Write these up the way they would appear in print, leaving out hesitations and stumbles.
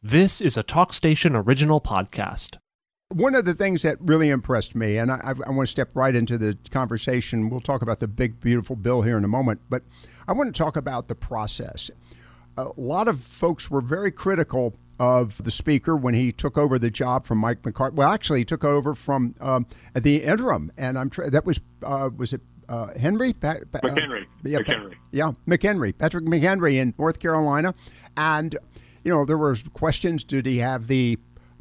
This is a TalkStation original podcast. One of the things that really impressed me, and I want to step right into the conversation. We'll talk about the big, beautiful bill here in a moment, but I want to talk about the process. A lot of folks were very critical of the speaker when he took over the job from Mike McCarthy. Well, actually, he took over from at the interim, and that was it Henry? McHenry. McHenry. Patrick McHenry in North Carolina. And, there were questions. Did he have the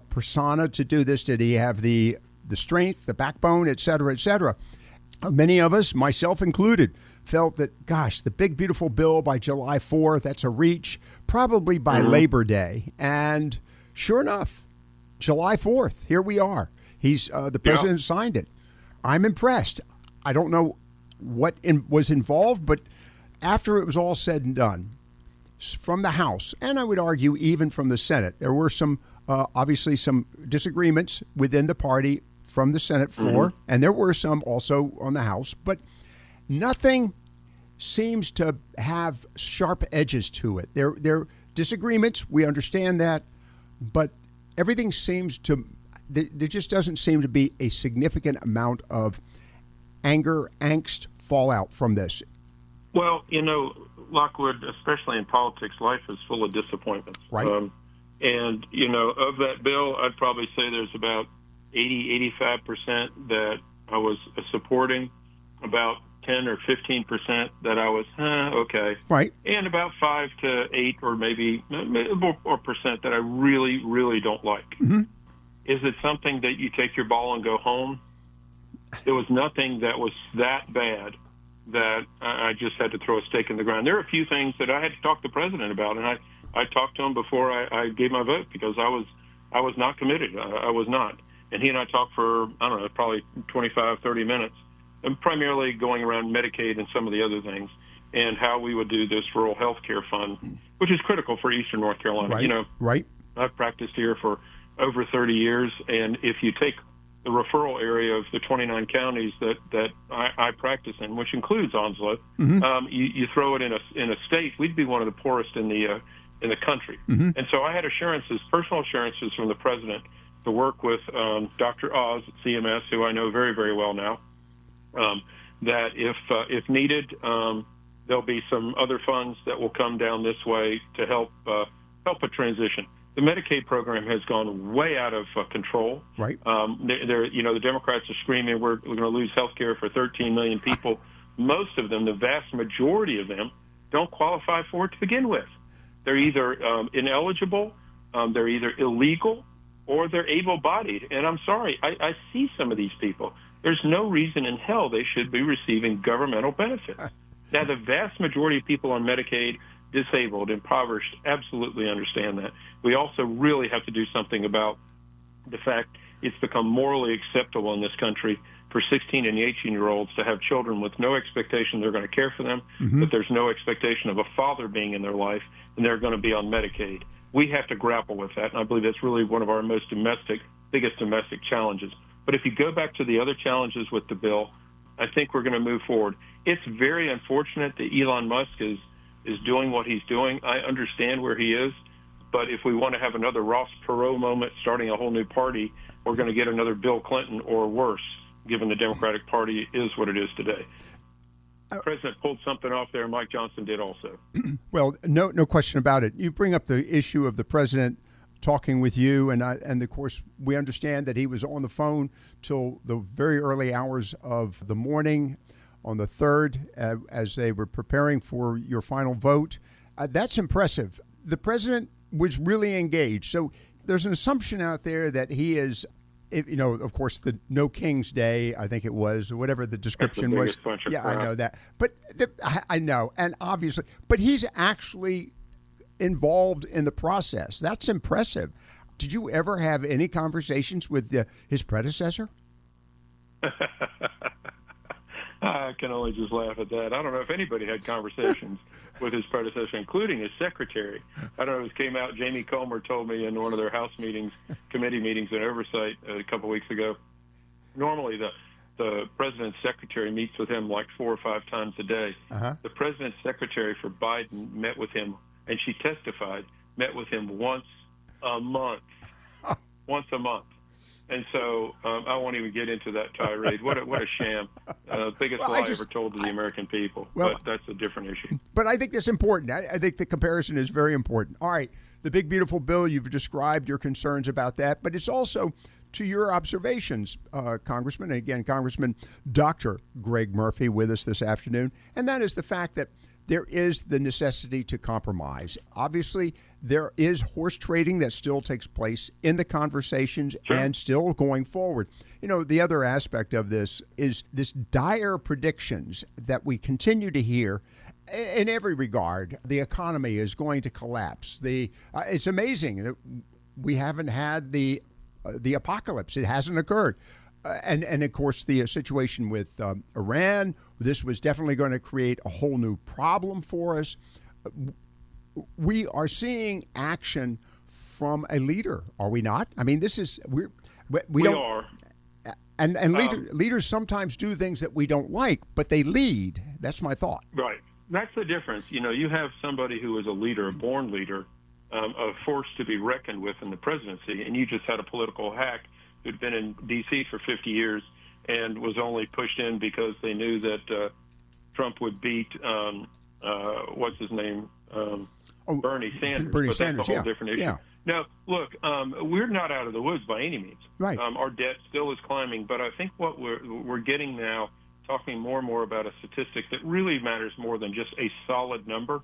persona to do this? Did he have the strength, the backbone, et cetera, et cetera? Many of us, myself included, felt that, gosh, the big, beautiful bill by July 4th, that's a reach, probably by Labor Day. And sure enough, July 4th, here we are. The president signed it. I'm impressed. I don't know what was involved, but after it was all said and done, from the House, and I would argue even from the Senate, there were obviously some disagreements within the party from the Senate floor, and there were some also on the House, but nothing seems to have sharp edges to it. There are disagreements, we understand that, but everything there just doesn't seem to be a significant amount of anger, angst, fallout from this. Well, Lockwood, especially in politics, life is full of disappointments. Right. And, of that bill, I'd probably say there's about 85% that I was supporting, about 10 or 15% that I was, okay. Right. And about 5 to 8 or maybe more percent that I really, really don't like. Mm-hmm. Is it something that you take your ball and go home? There was nothing that was that bad that I just had to throw a stake in the ground. There are a few things that I had to talk to the president about, and I talked to him before I gave my vote because I was not committed. I was not. And he and I talked for, probably 25, 30 minutes, and primarily going around Medicaid and some of the other things and how we would do this rural health care fund, which is critical for Eastern North Carolina. Right. Right. I've practiced here for over 30 years, and if you take the referral area of the 29 counties that I practice in, which includes Onslow, you throw it in a state, we'd be one of the poorest in the country. Mm-hmm. And so I had personal assurances from the president to work with Dr. Oz at CMS, who I know very, very well now, that if needed, there'll be some other funds that will come down this way to help a transition. The Medicaid program has gone way out of control. Right. The Democrats are screaming we're going to lose health care for 13 million people. Most of them, the vast majority of them, don't qualify for it to begin with. They're either ineligible, they're either illegal, or they're able-bodied. And I'm sorry, I see some of these people. There's no reason in hell they should be receiving governmental benefits. Now, the vast majority of people on Medicaid, disabled, impoverished, absolutely understand that. We also really have to do something about the fact it's become morally acceptable in this country for 16 and 18-year-olds to have children with no expectation they're going to care for them, that there's no expectation of a father being in their life, and they're going to be on Medicaid. We have to grapple with that, and I believe that's really one of our biggest domestic challenges. But if you go back to the other challenges with the bill, I think we're going to move forward. It's very unfortunate that Elon Musk is doing what he's doing. I understand where he is, but if we want to have another Ross Perot moment starting a whole new party, we're going to get another Bill Clinton or worse, given the Democratic Party is what it is today. The president pulled something off there, and Mike Johnson did also. Well, no question about it. You bring up the issue of the president talking with you, and of course, we understand that he was on the phone till the very early hours of the morning on the 3rd as they were preparing for your final vote. That's impressive. The president was really engaged. So there's an assumption out there that he is, of course, the No King's Day, I think it was, or whatever the description was. Yeah, I know that. But I know. And obviously, but he's actually involved in the process. That's impressive. Did you ever have any conversations with his predecessor? I can only just laugh at that. I don't know if anybody had conversations with his predecessor, including his secretary. I don't know if it came out. Jamie Comer told me in one of their House meetings, committee meetings and oversight a couple of weeks ago. Normally, the president's secretary meets with him like 4 or 5 times a day. Uh-huh. The president's secretary for Biden met with him, and she testified, met with him once a month, once a month. And so I won't even get into that tirade. What a sham. Biggest lie ever told to the American people. But that's a different issue. But I think that's important. I think the comparison is very important. All right, the big, beautiful bill, you've described your concerns about that. But it's also to your observations, Congressman. And again, Congressman Dr. Greg Murphy with us this afternoon. And that is the fact that there is the necessity to compromise. Obviously, there is horse trading that still takes place in the conversations and still going forward. You know, the other aspect of this is this dire predictions that we continue to hear in every regard. The economy is going to collapse. It's amazing that we haven't had the apocalypse. It hasn't occurred. And of course, the situation with Iran, this was definitely going to create a whole new problem for us. We are seeing action from a leader, are we not? I mean, we are. And leaders sometimes do things that we don't like, but they lead. That's my thought. Right. That's the difference. You know, you have somebody who is a leader, a born leader, a force to be reckoned with in the presidency, and you just had a political hack who'd been in D.C. for 50 years and was only pushed in because they knew that Trump would beat, what's his name, Bernie Sanders. Bernie but Sanders, that's a whole different issue. Yeah. Now, look, we're not out of the woods by any means. Right. Our debt still is climbing, but I think what we're getting now, talking more and more about a statistic that really matters more than just a solid number.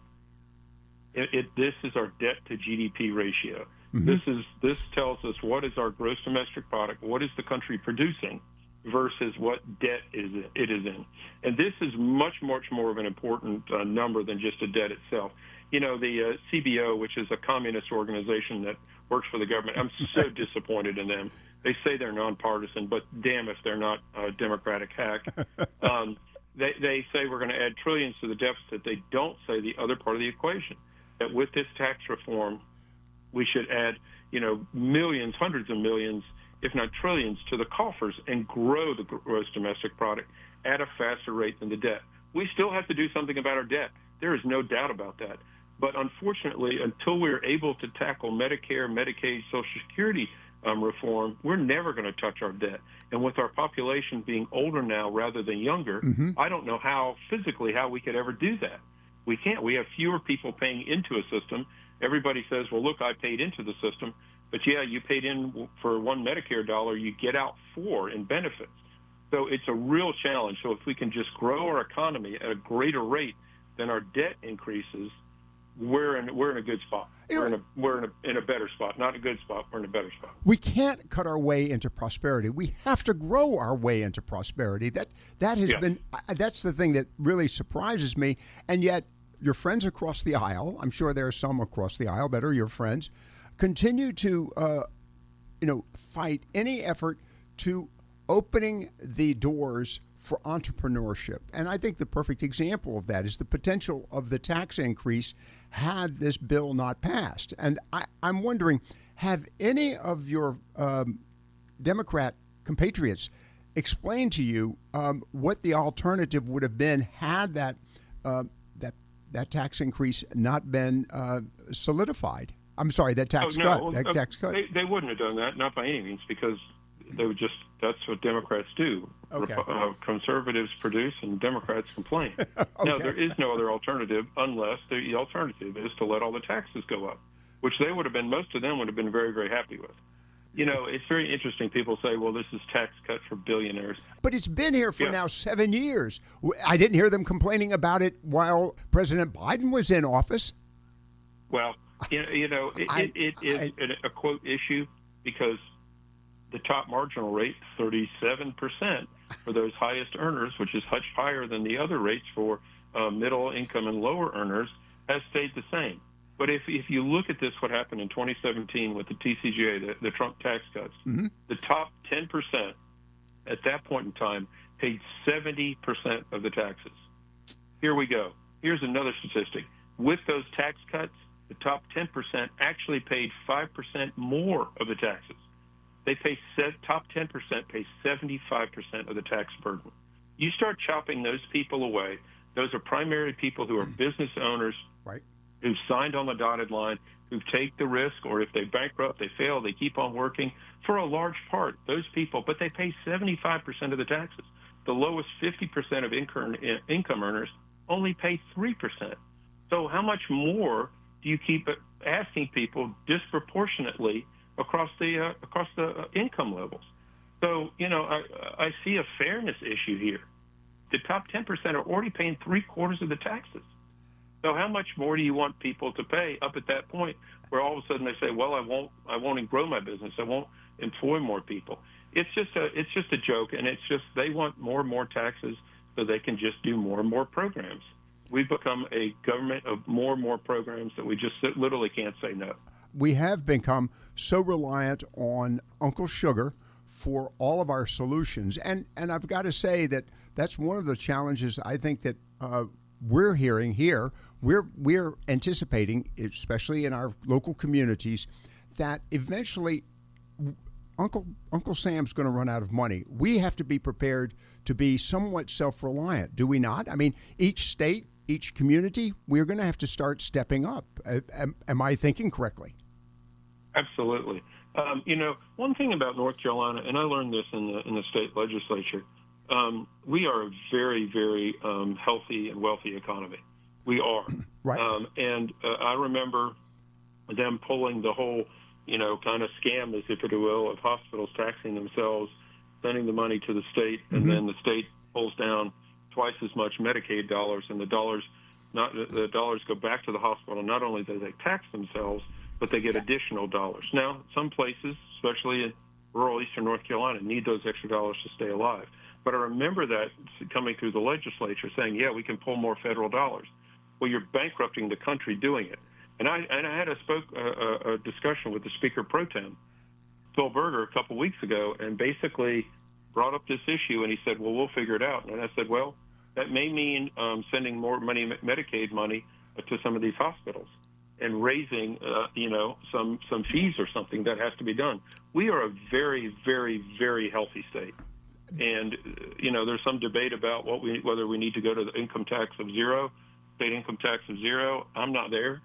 This is our debt to GDP ratio. Mm-hmm. This tells us what is our gross domestic product, what is the country producing, versus what debt it is in. And this is much more of an important number than just a debt itself. You know, the CBO, which is a communist organization that works for the government, I'm so disappointed in them. They say they're nonpartisan, but damn if they're not a Democratic hack. They say we're going to add trillions to the deficit. They don't say the other part of the equation, that with this tax reform, we should add, millions, hundreds of millions, if not trillions, to the coffers and grow the gross domestic product at a faster rate than the debt. We still have to do something about our debt. There is no doubt about that. But unfortunately, until we're able to tackle Medicare, Medicaid, Social Security reform, we're never going to touch our debt. And with our population being older now rather than younger, I don't know how we could ever do that. We can't. We have fewer people paying into a system. Everybody says, well, look, I paid into the system. But, yeah, you paid in for one Medicare dollar, you get out 4 in benefits. So it's a real challenge. So if we can just grow our economy at a greater rate than our debt increases, we're in a good spot. We're in a better spot. Not a good spot. We're in a better spot. We can't cut our way into prosperity. We have to grow our way into prosperity. That has been that's the thing that really surprises me. And yet, your friends across the aisle, I'm sure there are some across the aisle that are your friends, continue to fight any effort to opening the doors for entrepreneurship. And I think the perfect example of that is the potential of the tax increase had this bill not passed. And I'm wondering, have any of your Democrat compatriots explained to you what the alternative would have been had that tax increase not been solidified? I'm sorry, that tax cut. Tax cut. They wouldn't have done that, not by any means, because they would that's what Democrats do. Okay. Conservatives produce and Democrats complain. Okay. Now, there is no other alternative unless the alternative is to let all the taxes go up, which most of them would have been very, very happy with. It's very interesting. People say, well, this is tax cut for billionaires. But it's been here for now 7 years. I didn't hear them complaining about it while President Biden was in office. Well, it is a quote issue because the top marginal rate, 37% for those highest earners, which is much higher than the other rates for middle income and lower earners, has stayed the same. But if you look at this, what happened in 2017 with the TCJA, the Trump tax cuts, the top 10% at that point in time paid 70% of the taxes. Here we go. Here's another statistic. With those tax cuts, the top 10% actually paid 5% more of the taxes. Top 10% pay 75% of the tax burden. You start chopping those people away. Those are primarily people who are business owners, right, who signed on the dotted line. who take the risk, or if they bankrupt, they fail, they keep on working. For a large part, those people, but they pay 75% of the taxes. The lowest 50% of income earners only pay 3%. So how much more do you keep asking people disproportionately across the income levels? So, I see a fairness issue here. The top 10% are already paying 3/4 of the taxes. So how much more do you want people to pay up at that point where all of a sudden they say, well, I won't grow my business. I won't employ more people. It's just a joke, and it's just they want more and more taxes so they can just do more and more programs. We've become a government of more and more programs that we just literally can't say no. We have become so reliant on Uncle Sugar for all of our solutions. And I've got to say that that's one of the challenges I think that we're hearing here. We're anticipating, especially in our local communities, that eventually Uncle Sam's going to run out of money. We have to be prepared to be somewhat self-reliant, do we not? I mean, each state, each community, we're going to have to start stepping up. Am I thinking correctly? Absolutely. One thing about North Carolina, and I learned this in the state legislature, we are a very, very healthy and wealthy economy. We are. Right. And I remember them pulling the whole, kind of scam, as if it will, of hospitals taxing themselves, sending the money to the state, and then the state pulls down twice as much Medicaid dollars, and the dollars go back to the hospital. Not only do they tax themselves, but they get additional dollars. Now, some places, especially in rural eastern North Carolina, need those extra dollars to stay alive. But I remember that coming through the legislature saying, yeah, we can pull more federal dollars. Well, you're bankrupting the country doing it. And I had a discussion with the Speaker Pro Tem, Phil Berger, a couple weeks ago, and basically brought up this issue, and he said, well, we'll figure it out. And I said, well, that may mean sending more money, Medicaid money, to some of these hospitals and raising, some fees or something. That has to be done. We are a very, very, very healthy state. And, there's some debate about whether we need to go to the income tax of zero, state income tax of zero. I'm not there.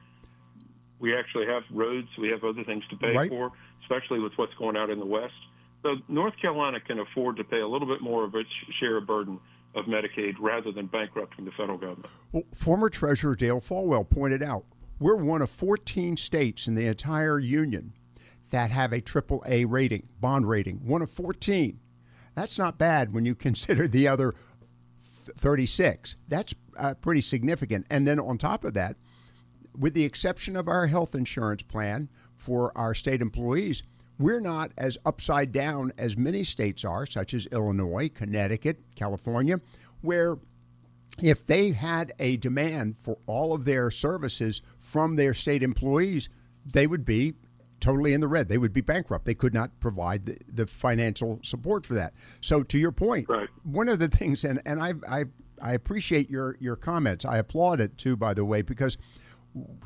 We actually have roads. We have other things to pay for, especially with what's going out in the West. So North Carolina can afford to pay a little bit more of its share of burden of Medicaid rather than bankrupting the federal government. Well, former Treasurer Dale Folwell pointed out, we're one of 14 states in the entire union that have a AAA rating, bond rating, one of 14. That's not bad when you consider the other 36. That's pretty significant. And then on top of that, with the exception of our health insurance plan for our state employees, we're not as upside down as many states are, such as Illinois, Connecticut, California, where if they had a demand for all of their services from their state employees, they would be totally in the red. They would be bankrupt. They could not provide the financial support for that. So to your point, one of the things, and I appreciate your comments. I applaud it too, by the way, because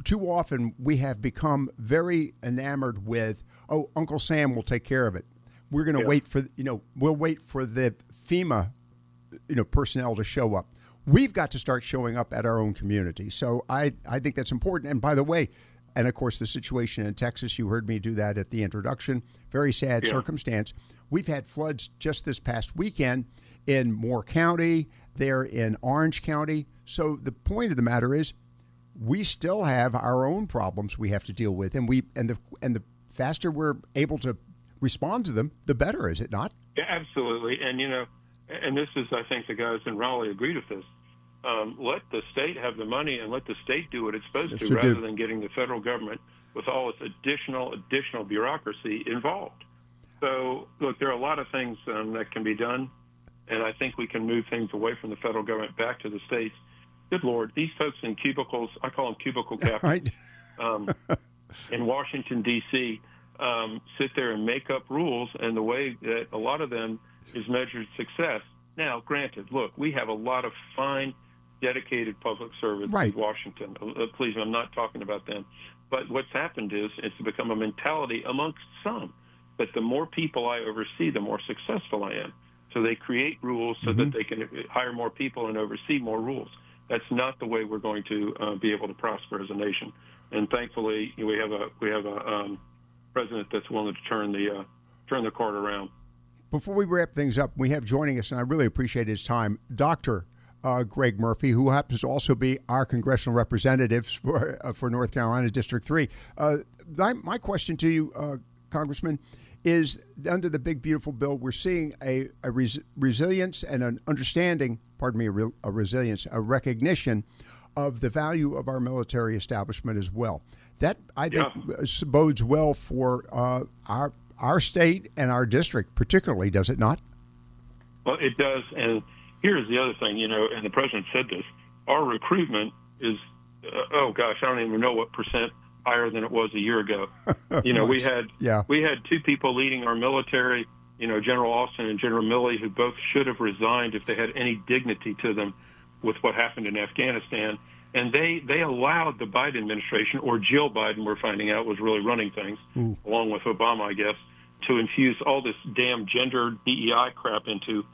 too often we have become very enamored with, oh, Uncle Sam will take care of it. We're going to wait for, we'll wait for the FEMA, personnel to show up. We've got to start showing up at our own community. So I think that's important. And by the way, and of course the situation in Texas, you heard me do that at the introduction, very sad circumstance. We've had floods just this past weekend in Moore County, there in Orange County. So the point of the matter is, we still have our own problems we have to deal with, and the faster we're able to respond to them, the better, is it not? Yeah, absolutely. And and this is, I think the guys in Raleigh agreed with this. Let the state have the money and let the state do what it's supposed to, rather than getting the federal government with all its additional bureaucracy involved. So, look, there are a lot of things that can be done, and I think we can move things away from the federal government back to the states. Good Lord, these folks in cubicles, I call them cubicle captains, in Washington, D.C., sit there and make up rules, and the way that a lot of them is measured success. Now, granted, look, we have a lot of fine, dedicated public servants in Washington. Please, I'm not talking about them. But what's happened is it's become a mentality amongst some that the more people I oversee, the more successful I am. So they create rules so that they can hire more people and oversee more rules. That's not the way we're going to be able to prosper as a nation. and thankfully we have a president that's willing to turn the court around. Before we wrap things up, we have joining us, and I really appreciate his time, Dr. Greg Murphy, who happens to also be our congressional representative for North Carolina District 3. My question to you, Congressman, is under the big, beautiful bill, we're seeing a resilience and an understanding, a recognition of the value of our military establishment as well. That, I think, bodes well for our state and our district particularly, does it not? Well, it does. And here's the other thing, and the president said this, our recruitment is, I don't even know what percent higher than it was a year ago. we had two people leading our military, General Austin and General Milley, who both should have resigned if they had any dignity to them with what happened in Afghanistan. And they allowed the Biden administration, or Jill Biden, we're finding out, was really running things, along with Obama, I guess, to infuse all this damn gender DEI crap into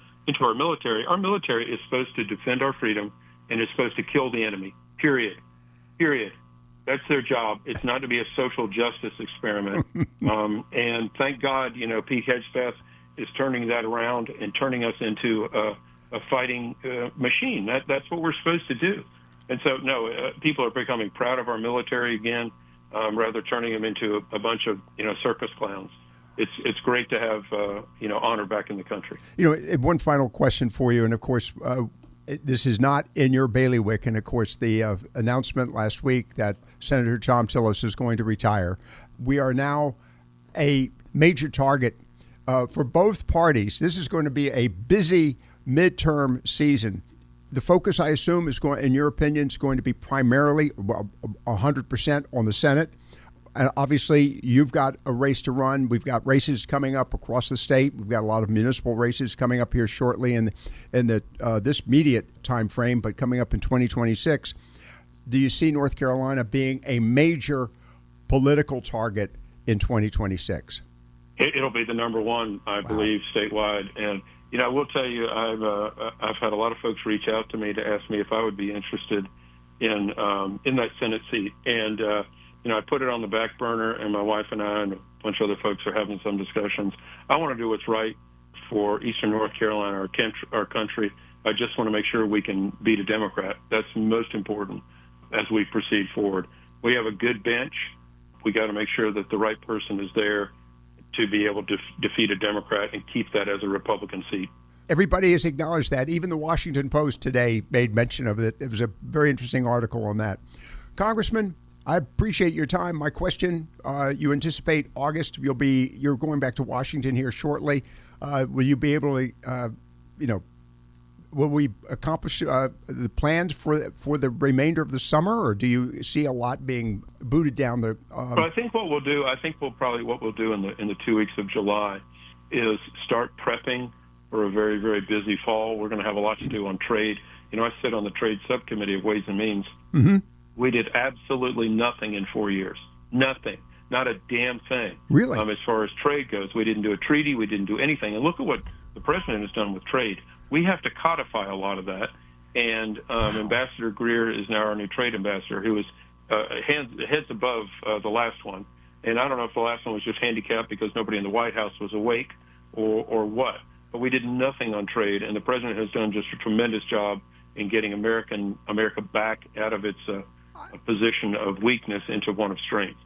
our military. Our military is supposed to defend our freedom and is supposed to kill the enemy, period. That's their job. It's not to be a social justice experiment. And thank God, Pete Hegseth is turning that around and turning us into a fighting machine. That's what we're supposed to do. And so, people are becoming proud of our military again, rather turning them into a bunch of, circus clowns. It's great to have, honor back in the country. One final question for you, and of course, this is not in your bailiwick, and of course, the announcement last week that Senator Tom Tillis is going to retire. We are now a major target for both parties. This is going to be a busy midterm season. The focus, I assume, in your opinion, is going to be primarily 100% on the Senate. And obviously, you've got a race to run. We've got races coming up across the state. We've got a lot of municipal races coming up here shortly in this immediate time frame, but coming up in 2026. Do you see North Carolina being a major political target in 2026? It'll be the number one, I believe, statewide. And I will tell you, I've had a lot of folks reach out to me to ask me if I would be interested in that Senate seat, and I put it on the back burner, and my wife and I and a bunch of other folks are having some discussions. I want to do what's right for Eastern North Carolina, our country. I just want to make sure we can beat a Democrat. That's most important as we proceed forward. We have a good bench. We got to make sure that the right person is there to be able to defeat a Democrat and keep that as a Republican seat. Everybody has acknowledged that. Even the Washington Post today made mention of it. It was a very interesting article on that. Congressman, I appreciate your time. My question, you anticipate August, you're going back to Washington here shortly. Will you be able to, will we accomplish the plans for the remainder of the summer, or do you see a lot being booted down the? Well, I think what we'll do in the 2 weeks of July is start prepping for a very, very busy fall. We're going to have a lot to do on trade. I sit on the trade subcommittee of Ways and Means. Mm-hmm. We did absolutely nothing in 4 years. Nothing. Not a damn thing. Really? As far as trade goes, we didn't do a treaty. We didn't do anything. And look at what the president has done with trade. We have to codify a lot of that. And Ambassador Greer is now our new trade ambassador, who is heads above the last one. And I don't know if the last one was just handicapped because nobody in the White House was awake or what. But we did nothing on trade, and the president has done just a tremendous job in getting America back out of its position of weakness into one of strength.